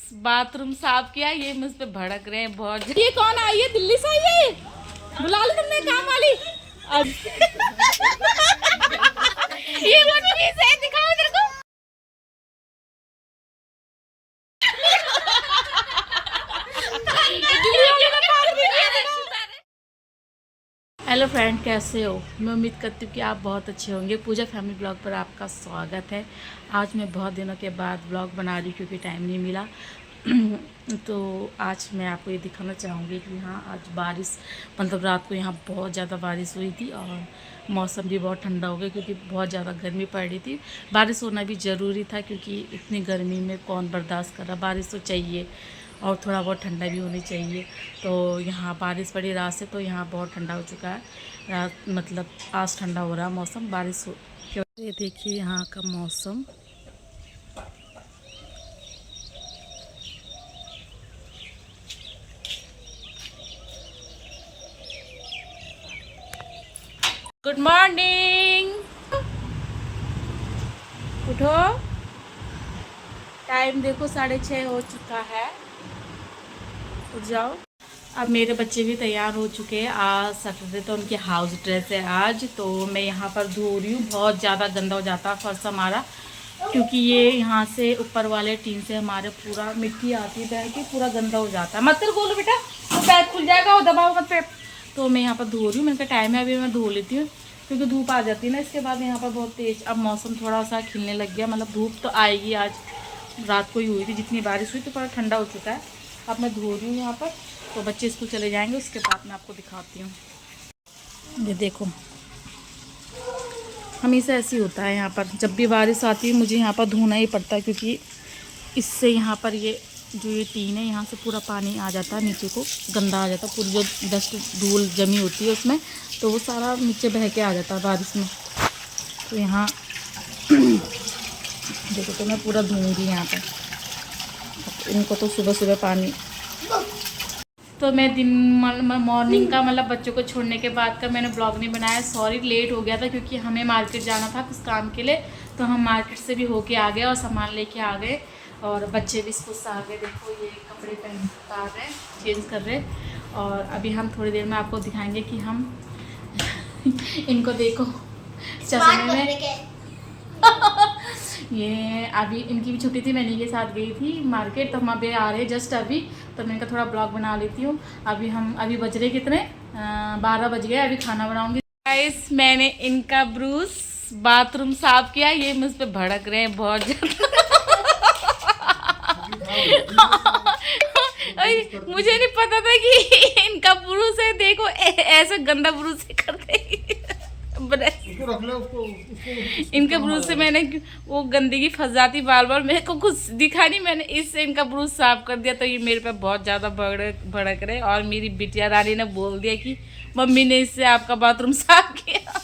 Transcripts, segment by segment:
Bathroom साफ किया, ये मुझ पे भड़क रहे हैं बहुत। ये कौन आई है? दिल्ली से आई है? बुला लो तुमने काम वाली। ये बदतमीज है, दिखाओ इधर को। हेलो फ्रेंड, कैसे हो? मैं उम्मीद करती हूँ कि आप बहुत अच्छे होंगे। पूजा फैमिली ब्लॉग पर आपका स्वागत है। आज मैं बहुत दिनों के बाद ब्लॉग बना रही हूँ क्योंकि टाइम नहीं मिला। तो आज मैं आपको ये दिखाना चाहूँगी कि हाँ, आज बारिश, मतलब रात को यहाँ बहुत ज़्यादा बारिश हुई थी और मौसम भी बहुत ठंडा हो गया क्योंकि बहुत ज़्यादा गर्मी पड़ रही थी। बारिश होना भी ज़रूरी था क्योंकि इतनी गर्मी में कौन बर्दाश्त कर रहा, बारिश तो चाहिए और थोड़ा बहुत ठंडा भी होनी चाहिए। तो यहाँ बारिश पड़ी रात से, तो यहाँ बहुत ठंडा हो चुका है। रात मतलब आज ठंडा हो रहा है मौसम, बारिश हो। ये देखिए यहाँ का मौसम। गुड मॉर्निंग, उठो। टाइम देखो 6:30 हो चुका है, उठ जाओ। अब मेरे बच्चे भी तैयार हो चुके हैं। आज सैटरडे तो उनकी हाउस ड्रेस है आज, तो मैं यहाँ पर धो रही हूँ। बहुत ज़्यादा गंदा हो जाता है फर्श हमारा, क्योंकि ये यहाँ से ऊपर वाले टीन से हमारे पूरा मिट्टी आती है बह के, पूरा गंदा हो जाता है। मत कर बोलो बेटा, तो पैर खुल जाएगा, वो दबाओ मत पे। तो मैं यहाँ पर धो रही हूँ। मेरे का टाइम है, अभी मैं धो लेती हूँ क्योंकि धूप आ जाती है ना। इसके बाद यहाँ पर बहुत तेज़ अब मौसम थोड़ा सा खिलने लग गया, मतलब धूप तो आएगी। आज रात को ही हुई थी जितनी बारिश हुई, तो थोड़ा ठंडा हो चुका है। अब मैं धो रही हूँ यहाँ पर, तो बच्चे स्कूल चले जाएंगे, उसके बाद मैं आपको दिखाती हूँ। ये देखो, हमेशा ऐसे ही होता है यहाँ पर, जब भी बारिश आती है मुझे यहाँ पर धोना ही पड़ता है क्योंकि इससे यहाँ पर ये जो ये टीन है, यहाँ से पूरा पानी आ जाता है नीचे को, गंदा आ जाता है। पूरी जो डस्ट धूल जमी होती है उसमें, तो वो सारा नीचे बह के आ जाता है बारिश में। तो यहाँ देखो, तो मैं पूरा धोऊँगी यहाँ पर। इनको तो सुबह सुबह पानी, तो मैं दिन मॉर्निंग का मतलब बच्चों को छोड़ने के बाद का मैंने ब्लॉग नहीं बनाया। सॉरी, लेट हो गया था क्योंकि हमें मार्केट जाना था कुछ काम के लिए, तो हम मार्केट से भी होके आ गए और सामान लेके आ गए और बच्चे भी स्कूल से आ गए। देखो ये कपड़े पहन उतार रहे हैं, चेंज कर रहे हैं। और अभी हम थोड़ी देर में आपको दिखाएंगे कि हम इनको देखो चश्मे में ये अभी इनकी भी छुट्टी थी, मैं इन्हीं के साथ गई थी मार्केट, तो हम अभी आ रहे हैं जस्ट अभी। तो मैं इनका थोड़ा ब्लॉग बना लेती हूँ। अभी बज रहे कितने, 12 बज गए। अभी खाना बनाऊंगी। गाइस, मैंने इनका ब्रूस बाथरूम साफ किया, ये मुझ पे भड़क रहे हैं बहुत ज़्यादा। मुझे नहीं पता था कि इनका ब्रूस है। देखो ऐसे गंदा ब्रूस से करते इनके ब्रूस से मैंने वो गंदगी फंस जाती बार बार, मेरे को कुछ दिखा नहीं, मैंने इससे इनका ब्रूस साफ कर दिया। तो ये मेरे पे बहुत ज़्यादा भड़क रहे। और मेरी बिटिया रानी ने बोल दिया कि मम्मी ने इससे आपका बाथरूम साफ किया।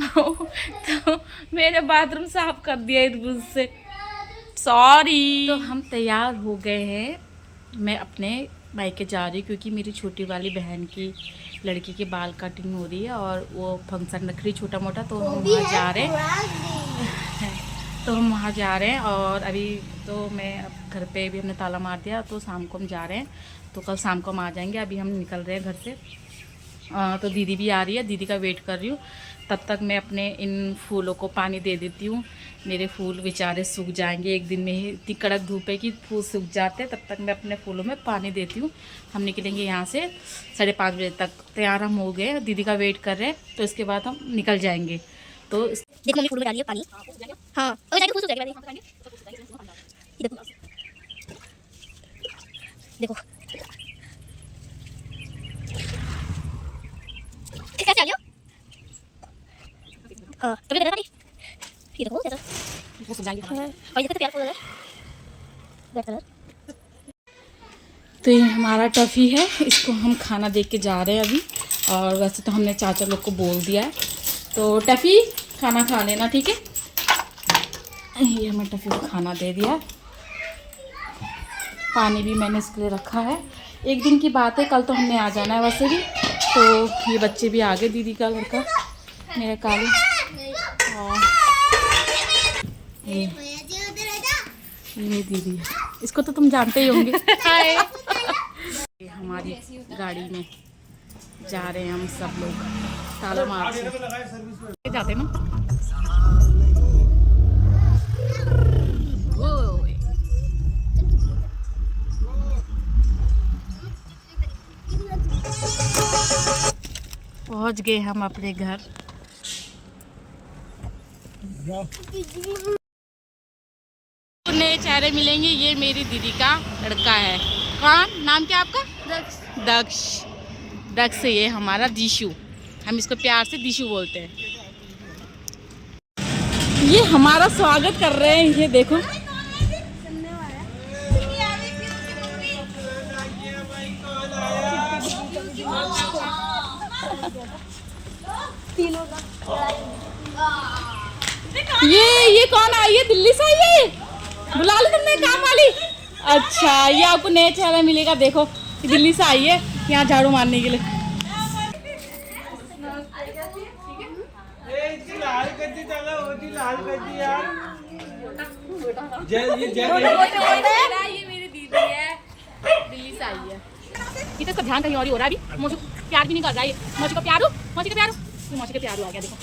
तो मेरे बाथरूम साफ कर दिया इस ब्रूस से, सॉरी। तो हम तैयार हो गए हैं। मैं अपने मायके जा रही हूँ क्योंकि मेरी छोटी वाली बहन की लड़की की बाल कटिंग हो रही है और वो फंक्शन रख रही छोटा मोटा, तो हम वहाँ जा रहे हैं। तो हम वहाँ जा रहे हैं और अभी तो मैं अब घर पे भी हमने ताला मार दिया, तो शाम को हम जा रहे हैं। तो कल शाम को हम आ जाएंगे। अभी हम निकल रहे हैं घर से। तो दीदी भी आ रही है, दीदी का वेट कर रही हूँ। तब तक मैं अपने इन फूलों को पानी दे देती हूँ। मेरे फूल बेचारे सूख जाएंगे एक दिन में ही, इतनी कड़क धूप है कि फूल सूख जाते हैं। तब तक मैं अपने फूलों में पानी देती हूँ। हम निकलेंगे यहाँ से 5:30 बजे तक। तैयार हम हो गए, दीदी का वेट कर रहे हैं, तो इसके बाद हम निकल जाएंगे। तो देखो मम्मी फूल में डालिए पानी। हाँ, और जाके फूल सूख जाएगा। देखो देखो कैसे आ गया। हाँ, कभी दे पानी। ये देखो कैसा वो सूख जाएंगे। और ये कितना प्यारा फूल है, रेड कलर। तो ये हमारा टफ़ी है, इसको हम खाना दे के जा रहे हैं अभी। और वैसे तो हमने चाचा लोग को बोल दिया है, तो टफ़ी खाना खा लेना, ठीक है। ये हमने टफ़ी को खाना दे दिया। पानी भी मैंने इसके लिए रखा है। एक दिन की बात है, कल तो हमने आ जाना है वैसे भी। तो ये बच्चे भी आ गए, दीदी का लड़का मेरा कालू। और ये मेरी दीदी है, इसको तो तुम जानते ही होंगे। ये हमारी गाड़ी में जा रहे हैं हम सब लोग ताला मार से जाते ना। पहुंच गए हम अपने घर। नए चेहरे मिलेंगे। ये मेरी दीदी का लड़का है। कौन, नाम क्या आपका? दक्ष। दक्ष। दक्ष ये हमारा दिशु, हम इसको प्यार से दिशु बोलते हैं। ये हमारा स्वागत कर रहे हैं, ये देखो। ये कौन आई है? दिल्ली से आई है? बुला लो तुमने काम वाली। अच्छा, ये आपको नया चेहरा मिलेगा। देखो, दिल्ली से आई है यहाँ झाड़ू मारने के लिए। ये मेरी दीदी है, दिल्ली से आई है। ये तो इसका ध्यान कहीं और ही हो रहा है। अभी मौसी प्यार भी नहीं कर रहा है। मौसी का प्यारो, मौसी का प्यारो, मौसी का प्यारो आ गया। देखो,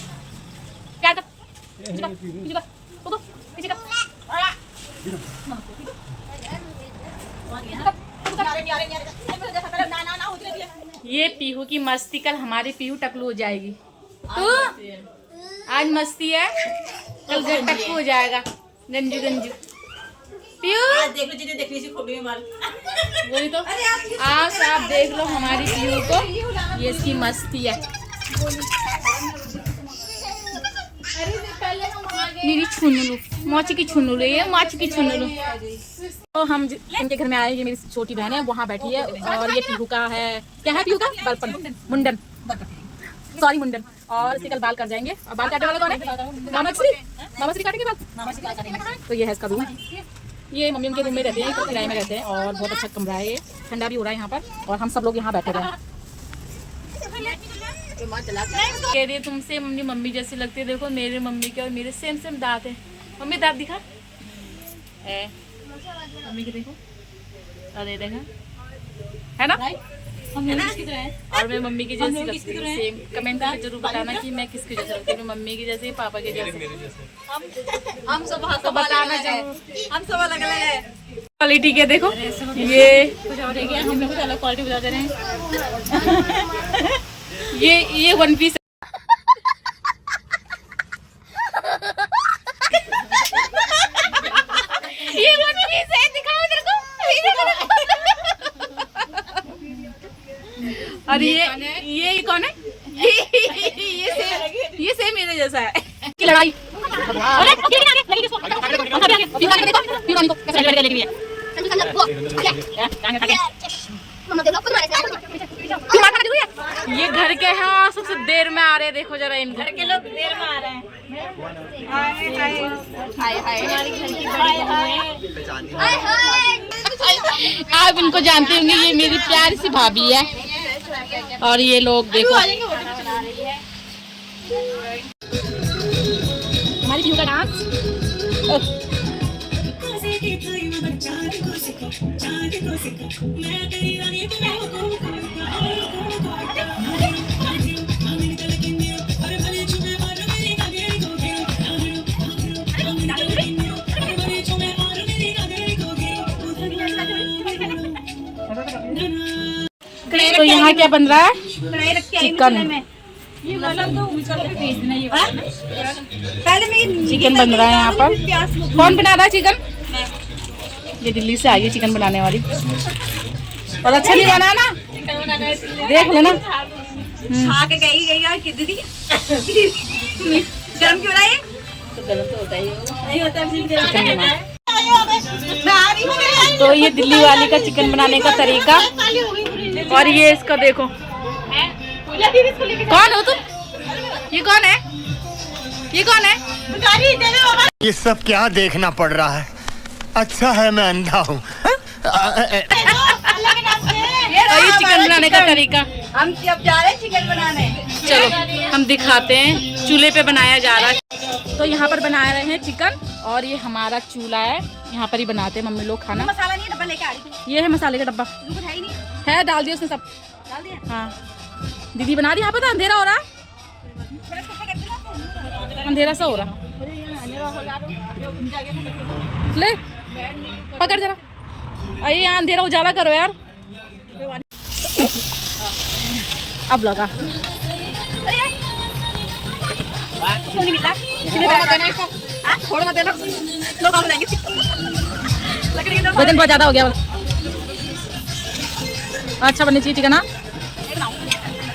प्यार कर। ये पीहू की मस्ती, कल हमारी पीहू टकलू हो जाएगी। तो आज मस्ती है, कल घर टकलू हो जाएगा। गंजू गंजू पीहू देख लो, जिन्हें देखने से खोपड़ी में मार। वही तो, आज आप देख लो हमारी पीहू को, ये इसकी मस्ती है। मेरी छुनुलू, मौची की छुनुलू, ये मौची की छुनुलू। तो हम इनके घर में आए, ये मेरी छोटी बहन है, वहाँ बैठी है। और ये पीहू का है, क्या है पीहू का? बलपन, मुंडन, सॉरी मुंडन। और इसके कल बाल कर जाएंगे। और बाल काटने वाला कौन है? मामाश्री। मामाश्री काटेंगे बाल। तो ये है इसका रूम। ये मम्मी उनके रूम में रहते हैं, किराए में रहते हैं। और बहुत अच्छा कमरा है, ये ठंडा भी हो रहा है यहाँ पर। और हम सब लोग यहाँ बैठे हुए हैं। कह रही तुमसे मम्मी मम्मी जैसी लगती है। देखो मेरे मम्मी के और मेरे सेम सेम दांत है। मम्मी दांत दिखा, मम्मी के देखो, अरे देखा है ना, और मैं मम्मी की जैसी लगती हूँ सेम। कमेंट में जरूर बताना कि मैं किसकी जैसी लगती हूँ, मम्मी की जैसी, पापा के जैसे। हम सब बताना जरूर, हम सब अलग अलग है। क्वालिटी के देखो, ये हम कुछ अलग क्वालिटी बता दे रहे हैं। ये वन पीस ये वन पीस है, दिखाओ इधर को। और ये कौन है? ये सेम मेरे जैसा है। की लड़ाई ये घर के हैं और सबसे देर में आ रहे हैं। देखो जरा, इन घर के लोग देर में आ रहे हैं। आप इनको जानते होंगे, ये मेरी प्यारी सी भाभी है। और ये लोग देखो, हमारी पीहू का डांस। तो यहाँ क्या बन रहा है? चिकन। चिकन बन रहा है यहाँ पर। कौन बना रहा है चिकन? ये दिल्ली से आई है चिकन बनाने वाली। और अच्छा नहीं बना ना, देख लेना। गरम क्यों रहा है? तो गरम तो होता ही नहीं होता। तो ये दिल्ली वाली का चिकन बनाने का तरीका। और ये इसका देखो, कौन हो तुम? ये कौन है? ये कौन है? ये सब क्या देखना पड़ रहा है? अच्छा है मैं अंधा हूँ। ये चिकन बनाने का तरीका। हम जब जा रहे हैं चिकन बनाने, चलो हम दिखाते हैं। चूल्हे पे बनाया जा रहा है। तो यहाँ पर बना रहे हैं चिकन। और ये हमारा चूल्हा है। यहाँ पर ही बनाते हैं मम्मी लोग खाना। मसाला नहीं, डब्बा लेके आ रही थी। ये है मसाले का डब्बा, कुछ है ही नहीं। है डाल दिया उसने सब। डाल दिया। हाँ दीदी बना रही। यहाँ पर तो अंधेरा हो रहा है, अंधेरा सा हो रहा। ले पकड़ जरा, अरे यहाँ अंधेरा उजाला करो यार। अब लगा नहीं मिला, छोड़ मत देना, लोग आ जाएंगे। लकड़ी की वजन बहुत ज्यादा हो गया। अच्छा बननी चाहिए चिकन। हाँ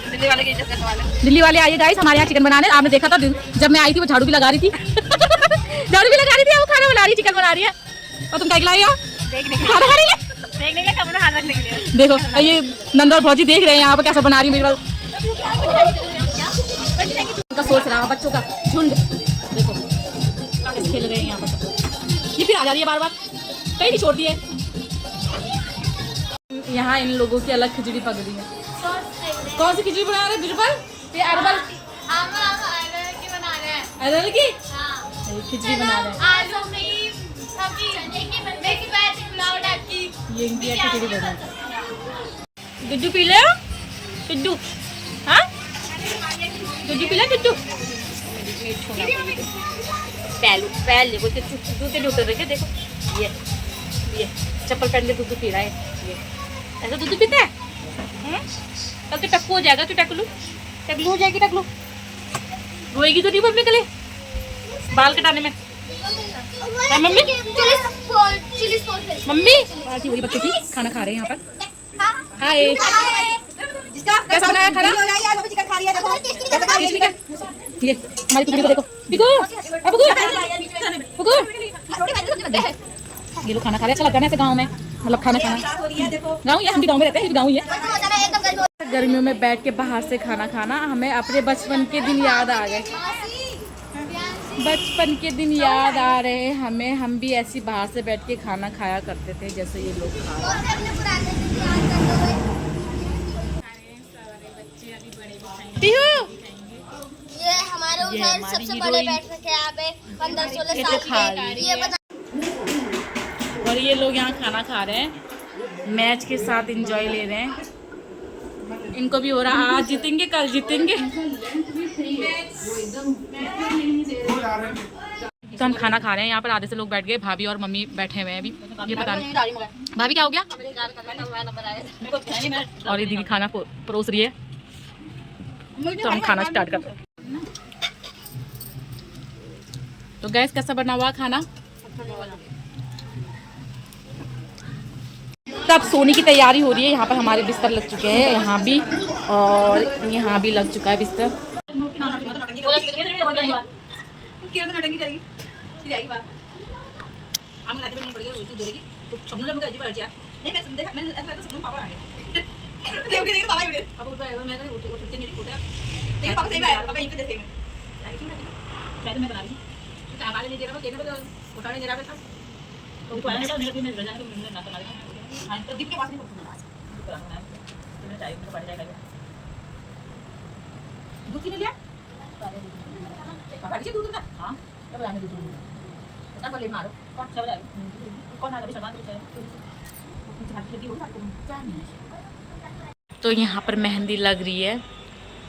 दिल्ली वाले की इज्जत करने वाले। दिल्ली वाले आइए गाइस हमारे यहाँ चिकन बनाने। आपने देखा था जब मैं आई थी वो झाड़ू भी लगा रही थी झाड़ू भी लगा रही थी, वो खाना बना रही, चिकन बना रही है। और तुम क्या खिलाई हो? देखने के खाना खा रही है। देखने के लिए कमरा हाथ रखने के लिए। देखो ये नंदा और भौजी देख रहे हैं यहाँ पर कैसा बना रही है मेरी। उनका सोच रहा है बच्चों का झुंड, देखो कैसे खेल रहे हैं यहाँ पर। ये फिर आ जा रही है बार बार, कहीं नहीं छोड़ती है। यहाँ इन लोगों की अलग खिचड़ी पक रही है। कौन सी खिचड़ी बना रहे हैं बिरबल? ये अरबल अरबल की खिचड़ी बना रहे हैं। ये इनकी खिचड़ी बना है। गुड्डू पी ले गुड्डू। हाँ गुड्डू पी ले गुड्डू। पहले बोलते जूते नहीं उतर रहे। देखो ये चप्पल पहन के दूध पी रहा है। ये ऐसा दूध पीता है। कल तो टक्कू हो जाएगा। तू टकलू टकलू हो जाएगी। टकलू रोएगी तो नहीं मम्मी कल बाल कटाने में। हाँ, मम्मी मम्मी आज वही बच्चे की खाना खा रहे हैं यहाँ पर। हाय कैसा बनाया खाना? ये हमारी टुकड़ी को देखो। पिकू पिकू ये लोग खाना खा रहे। अच्छा लगता है ऐसे गाँव में, मतलब खाना गाँव ये हम भी गाँव में रहते हैं, गाँव ही है। गर्मियों में बैठ के बाहर से खाना खाना, हमें अपने बचपन के दिन याद आ गए। बचपन के दिन याद आ रहे हमें। हम भी ऐसी बाहर से बैठ के खाना खाया करते थे जैसे ये लोग खा रहे हैं। ये हमारे उधर सबसे बड़े बैठक है यहाँ पे 15-16 साल के। ये बता। और ये लोग यहाँ खाना खा रहे हैं, मैच के साथ एंजॉय ले रहे हैं। इनको भी हो रहा आज जीतेंगे कल जीतेंगे। तो हम खाना खा रहे हैं यहाँ पर। आधे से लोग बैठ गए, भाभी और मम्मी बैठे हुए हैं अभी। ये पता नहीं भाभी क्या हो गया। और ये दीदी खाना परोस रही है, तो हम खाना स्टार्ट करते हैं। तो गैस कैसा बना हुआ खाना? तब सोने की तैयारी हो रही है। यहाँ पर हमारे बिस्तर लग चुके हैं, यहाँ भी और यहाँ भी लग चुका है बिस्तर। तो यहाँ पर मेहंदी लग रही है।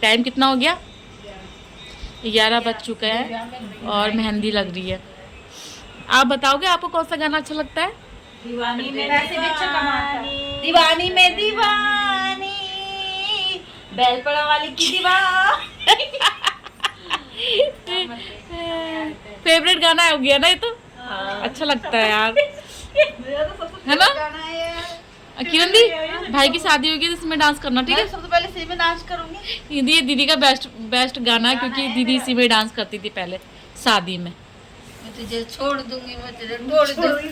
टाइम कितना हो गया? 11 बज चुका है और मेहंदी लग रही है। आप बताओगे आपको कौन सा गाना अच्छा लगता है? दीवानी में दीवानी, दीवानी में दीवानी, बैलपड़ा वाली की दीवानी। फेवरेट गाना हो गया ना ये तो। हाँ। अच्छा लगता है यार, है ना? किरण दी भाई की शादी होगी तो इसमें डांस करना, ठीक है? सबसे पहले इसी में डांस करूंगी। ये दीदी का बेस्ट गाना है, क्योंकि दीदी इसी में डांस करती थी पहले शादी में। तुझे छोड़ दूंगी, मैं तुझे छोड़ दूंगी।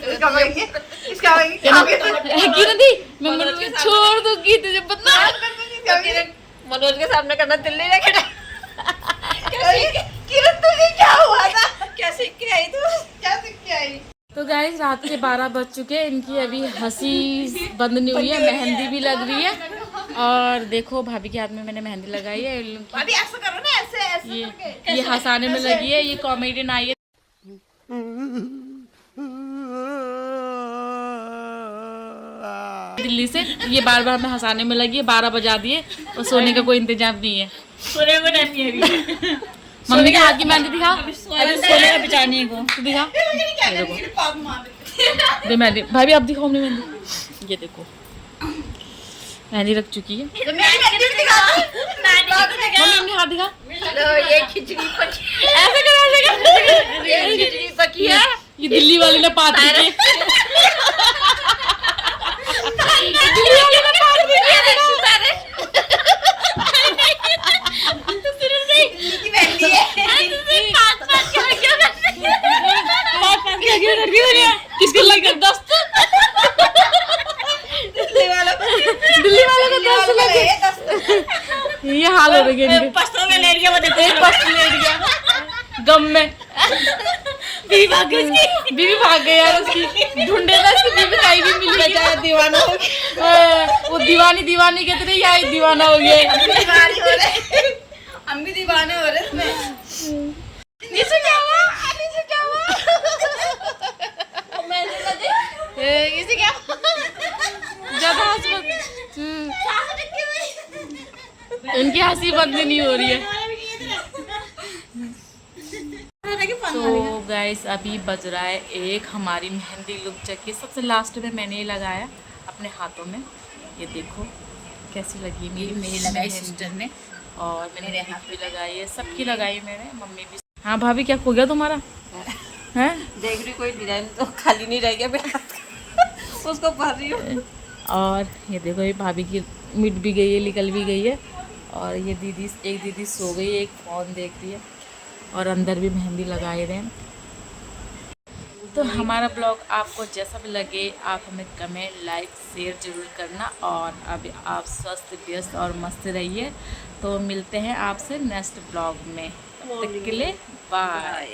किरण दी मैं छोड़ दूंगी तुझे, पता? मनोज के सामने करना दिल नहीं रखेगा। किरण तुझे क्या हुआ था? क्या सीख के आई तू? क्या सीख के आई? तो गाइस रात के 12 बज चुके हैं। इनकी अभी हंसी बंद नहीं हुई है, मेहंदी भी लग रही है। और देखो भाभी के हाथ में मैंने मेहंदी लगाई है। भाभी ऐसा करो ना, ऐसे ये हंसाने में लगी है, ये कॉमेडियन आई है। दिल्ली से। ये बार बार हमें हंसाने में लगी है, 12 बजा दिए और सोने का कोई इंतजाम नहीं है। सोने को टाइम नहीं है अभी। मम्मी के हाथ की मेहंदी दिखा, अभी सोने का बिचानी को तो दिखा। ये देखो दे मेहंदी, भाभी आप दिखाओ अपनी मेहंदी। ये देखो मेहंदी रख चुकी है। मम्मी अपने हाथ दिखा। ये खिचड़ी पकी, ऐसे कर ये खिचड़ी पकी है। ये दिल्ली वाली ने पात दी है। दिल्ली वाली ने पात दी है। किसको लग गया 10? दिल्ली वालों को 10 लगे। ये हाल हो गया इनके। पस्तों में लेट गया, वो देखो एक पस्त लेट गया गम में। बीवी भाग गई यार उसकी, ढूंढे था उसकी बीवी कहीं भी मिली बेचारा दीवाना हो गया। वो दीवानी कहते रहे, यहाँ दीवाना हो गया। हम भी दीवाने हो रहे इसमें। नीचे क्या हुआ? इसे क्या ज्यादा हंस मत। इनकी हंसी बंद नहीं हो रही है। तो गाइस अभी बज रहा है 1। हमारी मेहंदी लुक चकी सबसे लास्ट में मैंने ये लगाया अपने हाथों में। ये देखो कैसी लगी मेरी लगाई सिस्टर ने, और मैंने हाथ भी लगाई है, सबकी लगाई मैंने, मम्मी भी। हाँ भाभी क्या खो गया तुम्हारा है? देख रही कोई डिजाइन तो खाली नहीं रह गया मेरे हाथ का, उसको पढ़ रही हूँ। और ये देखो ये भाभी की मिट भी गई है, निकल भी गई है। और ये एक दीदी सो गई है, एक फ़ोन देख रही है, और अंदर भी मेहंदी लगाए रहे हैं। तो हमारा ब्लॉग आपको जैसा भी लगे आप हमें कमेंट लाइक शेयर ज़रूर करना। और अभी आप स्वस्थ व्यस्त और मस्त रहिए। तो मिलते हैं आपसे नेक्स्ट ब्लॉग में, तब तक के लिए बाय।